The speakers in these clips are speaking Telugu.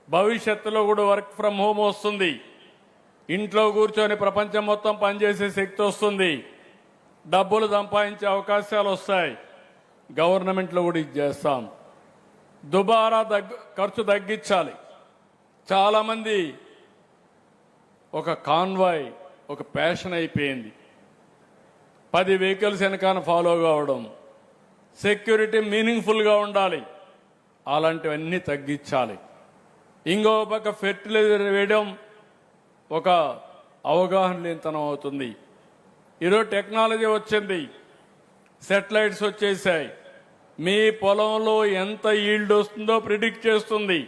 భవిష్యత్తులో కూడా వర్క్ ఫ్రమ్ హోమ్ వస్తుంది. ఇంట్లో కూర్చొని ప్రపంచం మొత్తం పనిచేసే శక్తి వస్తుంది. డబ్బులు సంపాదించే అవకాశాలు వస్తాయి. గవర్నమెంట్లో కూడా ఇది చేస్తాం. దుబారా ఖర్చు తగ్గించాలి. చాలామంది ఒక కాన్వాయ్ ఒక ప్యాషన్ అయిపోయింది. 10 వెహికల్స్ వెనకాల ఫాలో కావడం, సెక్యూరిటీ మీనింగ్ఫుల్గా ఉండాలి. అలాంటివన్నీ తగ్గించాలి. ఇంకో పక్క ఫెర్టిలైజర్ వేయడం ఒక అవగాహన లేనితనం అవుతుంది. ఈరోజు టెక్నాలజీ వచ్చింది, సెటిలైట్స్ వచ్చేసాయి. మీ పొలంలో ఎంత ఈల్డ్ వస్తుందో ప్రిడిక్ట్ చేస్తుంది.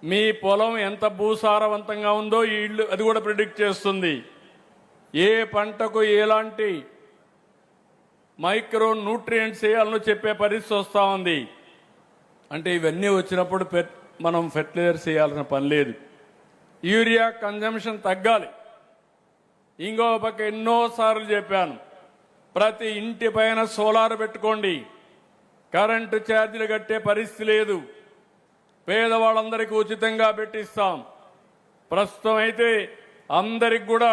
మీ పొలం ఎంత భూసారవంతంగా ఉందో ఈల్డ్ అది కూడా ప్రిడిక్ట్ చేస్తుంది. ఏ పంటకు ఎలాంటి మైక్రో న్యూట్రియంట్స్ వేయాలని చెప్పే పరిస్థితి వస్తూ ఉంది. అంటే ఇవన్నీ వచ్చినప్పుడు మనం ఫెర్టిలైజర్స్ వేయాల్సిన పని లేదు. యూరియా కన్జంప్షన్ తగ్గాలి. ఇంకో పక్క ఎన్నోసార్లు చెప్పాను, ప్రతి ఇంటి పైన సోలార్ పెట్టుకోండి. కరెంటు ఛార్జీలు కట్టే పరిస్థితి లేదు. పేదవాళ్ళందరికీ ఉచితంగా పెట్టిస్తాం. ప్రస్తుతం అయితే అందరికి కూడా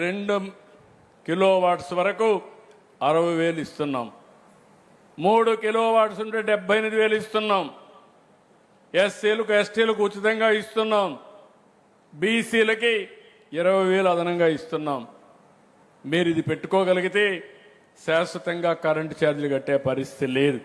2 కిలోవాట్స్ వరకు 60,000 ఇస్తున్నాం. 3 కిలోవాట్స్ ఉంటే 78,000 ఇస్తున్నాం. ఎస్సీలకు ఎస్టీలకు ఉచితంగా ఇస్తున్నాం. బీసీలకి 20,000 అదనంగా ఇస్తున్నాం. మీరు ఇది పెట్టుకోగలిగితే శాశ్వతంగా కరెంటు ఛార్జీలు కట్టే పరిస్థితి లేదు.